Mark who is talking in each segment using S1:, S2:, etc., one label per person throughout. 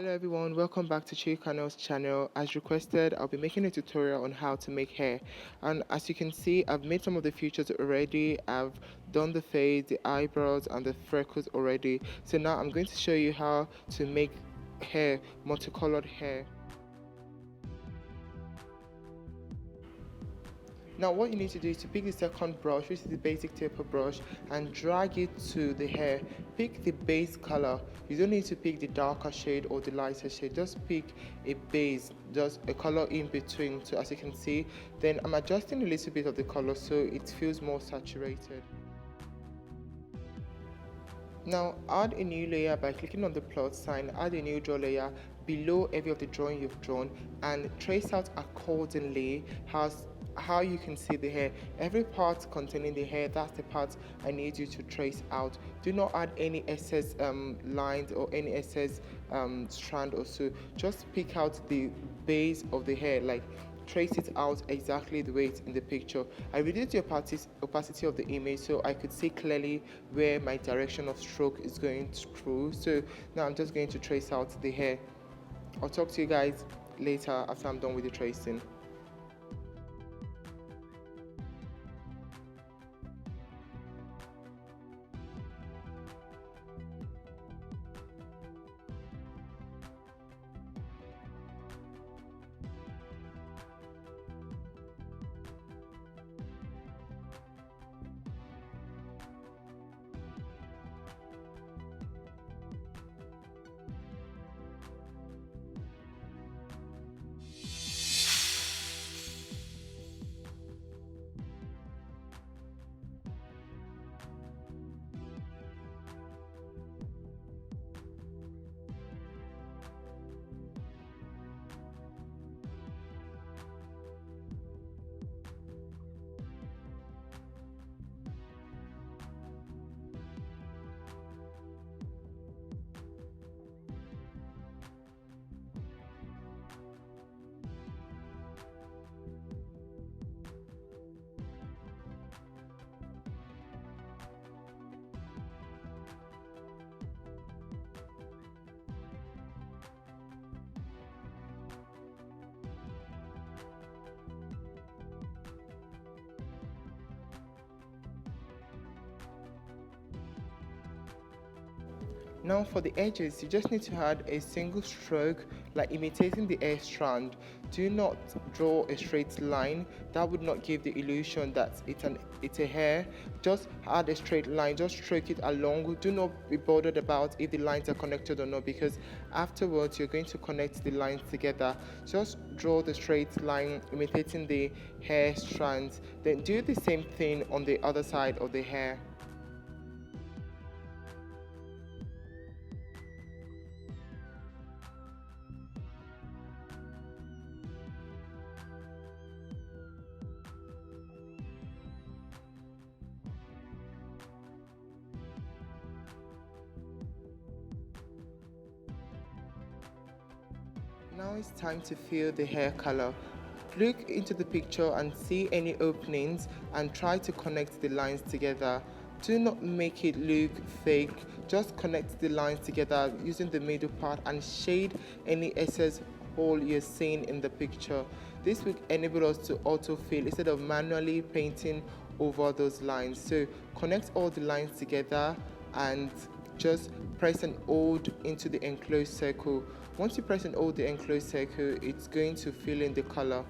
S1: Hello everyone, welcome back to cheecarniel's channel. As requested, I'll be making a tutorial on how to make hair. And as you can see, I've made some of the features already. I've done the face, the eyebrows and the freckles already. So now I'm going to show you how to make hair, multicolored hair. Now what you need to do is to pick the second brush, which is the basic taper brush, and drag it to the hair. Pick the base color. You don't need to pick the darker shade or the lighter shade. Just pick a base, just a color in between. So as you can see, then I'm adjusting a little bit of the color so it feels more saturated. Now add a new layer by clicking on the plus sign, add a new draw layer below every of the drawing you've drawn and trace out accordingly how you can see the hair. Every part containing the hair, that's the part I need you to trace out. Do not add any excess lines or any excess strand or so. Just pick out the base of the hair, like trace it out exactly the way it's in the picture. I reduced the opacity of the image so I could see clearly where my direction of stroke is going through. So now I'm just going to trace out the hair. I'll talk to you guys later after I'm done with the tracing. Now for the edges, you just need to add a single stroke, like imitating the hair strand. Do not draw a straight line. That would not give the illusion that it's a hair. Just add a straight line, just stroke it along. Do not be bothered about if the lines are connected or not, because afterwards you're going to connect the lines together. Just draw the straight line, imitating the hair strands. Then do the same thing on the other side of the hair. Now it's time to fill the hair color. Look into the picture and see any openings and try to connect the lines together. Do not make it look fake. Just connect the lines together using the middle part and shade any excess hole you're seeing in the picture. This will enable us to autofill instead of manually painting over those lines. So connect all the lines together and just press and hold into the enclosed circle. Once you press and hold the enclosed circle, it's going to fill in the color.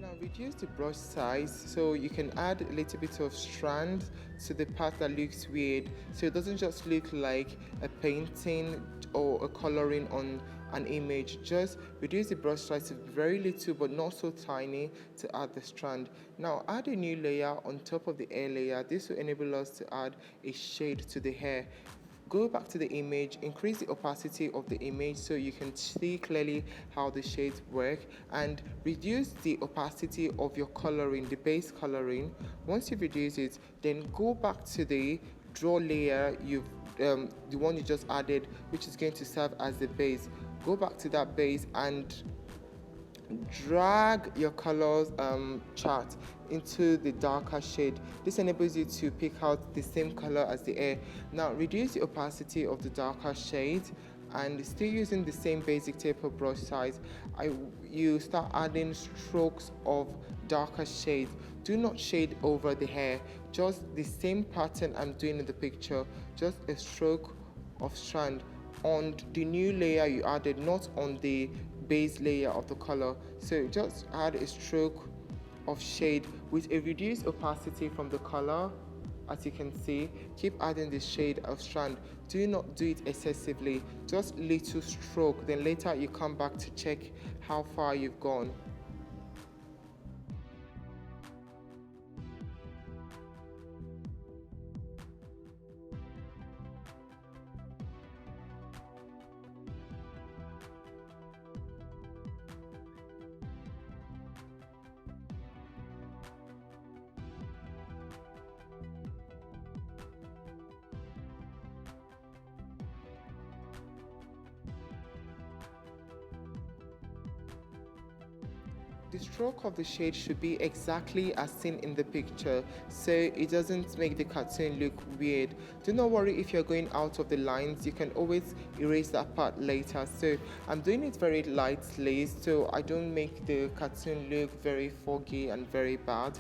S1: Now reduce the brush size so you can add a little bit of strand to the part that looks weird, so it doesn't just look like a painting or a coloring on an image. Just reduce the brush size to very little but not so tiny to add the strand. Now add a new layer on top of the hair layer. This will enable us to add a shade to the hair. Go back to the image, increase the opacity of the image so you can see clearly how the shades work, and reduce the opacity of your coloring, the base coloring. Once you've reduced it, then go back to the draw layer the one you just added, which is going to serve as the base. Go back to that base and drag your colors chart into the darker shade. This enables you to pick out the same color as the air. Now reduce the opacity of the darker shade and still using the same basic taper brush size. You start adding strokes of darker shades. Do not shade over the hair, just the same pattern I'm doing in the picture, just a stroke of strand on the new layer you added, not on the base layer of the color. So just add a stroke of shade with a reduced opacity from the color. As you can see, keep adding the shade of strand. Do not do it excessively, just little stroke, then later you come back to check how far you've gone. The stroke of the shade should be exactly as seen in the picture, so it doesn't make the cartoon look weird. Do not worry if you're going out of the lines, you can always erase that part later. So I'm doing it very lightly so I don't make the cartoon look very foggy and very bad.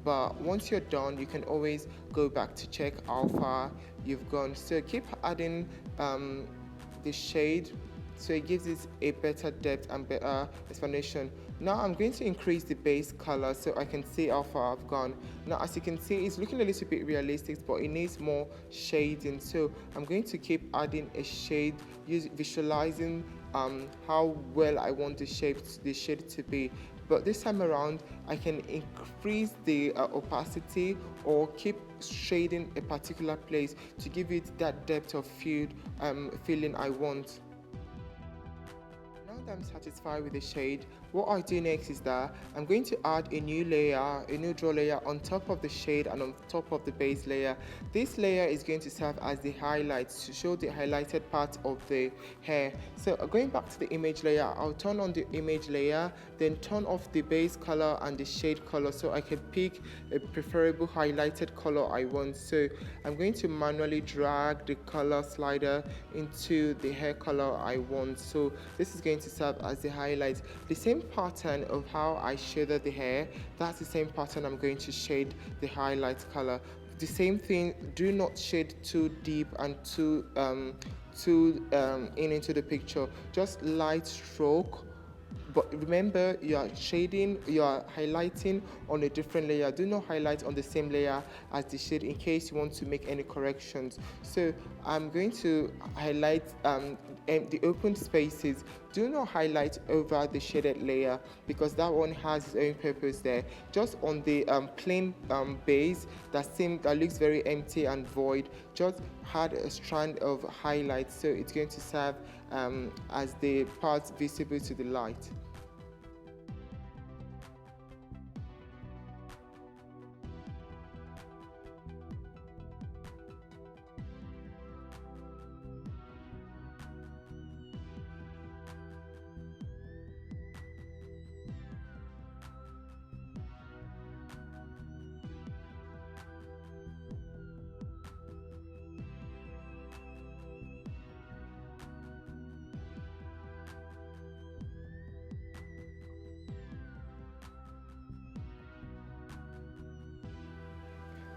S1: But once you're done, you can always go back to check how far you've gone. So keep adding the shade so it gives it a better depth and better explanation. Now I'm going to increase the base color so I can see how far I've gone. Now as you can see, it's looking a little bit realistic, but it needs more shading, so I'm going to keep adding a shade, visualizing how well I want the shade to be. But this time around I can increase the opacity or keep shading a particular place to give it that depth of field feeling I want. Now that I'm satisfied with the shade, what I do next is that I'm going to add a new layer, a new draw layer on top of the shade and on top of the base layer. This layer is going to serve as the highlights to show the highlighted part of the hair. So going back to the image layer, I'll turn on the image layer, then turn off the base color and the shade color so I can pick a preferable highlighted color I want. So I'm going to manually drag the color slider into the hair color I want. So this is going to serve as the highlight. The same pattern of how I shaded the hair, that's the same pattern I'm going to shade the highlight color. The same thing, do not shade too deep and too into the picture, just light stroke. But remember, you are shading, you are highlighting on a different layer. Do not highlight on the same layer as the shade in case you want to make any corrections. So I'm going to highlight the open spaces. Do not highlight over the shaded layer because that one has its own purpose there. Just on the plain base that looks very empty and void, just add a strand of highlight so it's going to serve as the parts visible to the light.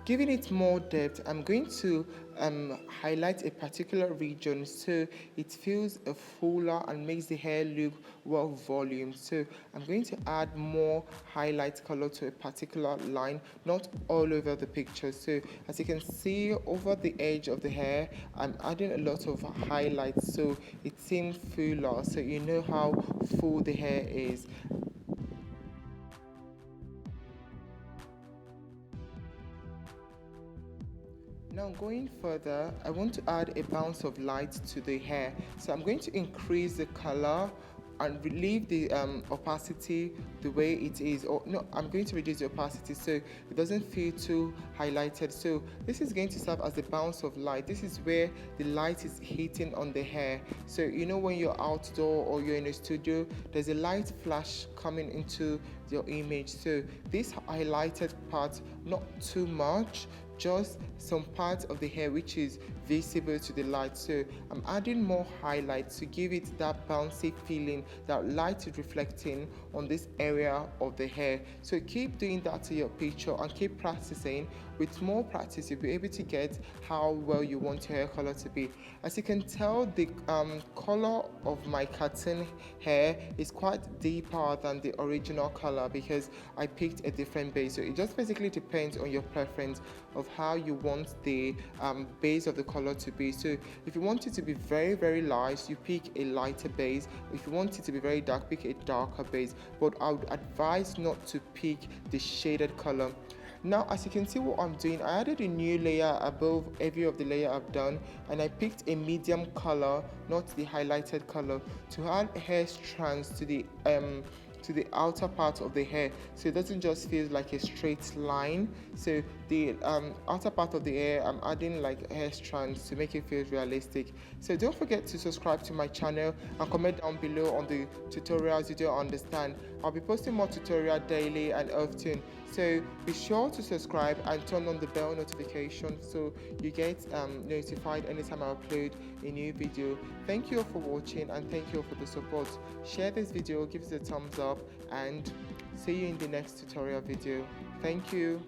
S1: Giving it more depth, I'm going to highlight a particular region so it feels fuller and makes the hair look well volumed. So I'm going to add more highlight color to a particular line, not all over the picture. So as you can see over the edge of the hair, I'm adding a lot of highlights so it seems fuller, so you know how full the hair is. Now going further, I want to add a bounce of light to the hair. So I'm going to increase the color and leave the opacity the way it is, or no, I'm going to reduce the opacity so it doesn't feel too highlighted. So this is going to serve as the bounce of light. This is where the light is hitting on the hair. So when you're outdoor or you're in a studio, there's a light flash coming into your image. So this highlighted part, not too much, just some part of the hair which is visible to the light. So I'm adding more highlight to give it that bouncy feeling that light is reflecting on this area of the hair. So keep doing that to your picture and keep practicing. With more practice, you'll be able to get how well you want your hair color to be. As you can tell, the color of my cartoon hair is quite deeper than the original color because I picked a different base. So it just basically depends on your preference of how you want the base of the color to be. So if you want it to be very, very light, you pick a lighter base. If you want it to be very dark, pick a darker base. But I would advise not to pick the shaded color. Now, as you can see what I'm doing, I added a new layer above every of the layer I've done, and I picked a medium color, not the highlighted color, to add hair strands to the outer part of the hair, so it doesn't just feel like a straight line. So the outer part of the hair, I'm adding like hair strands to make it feel realistic. So don't forget to subscribe to my channel and comment down below on the tutorials you don't understand. I'll be posting more tutorials daily and often, so be sure to subscribe and turn on the bell notification so you get notified anytime I upload a new video. Thank you all for watching and thank you all for the support. Share this video, give it a thumbs up, and see you in the next tutorial video. Thank you.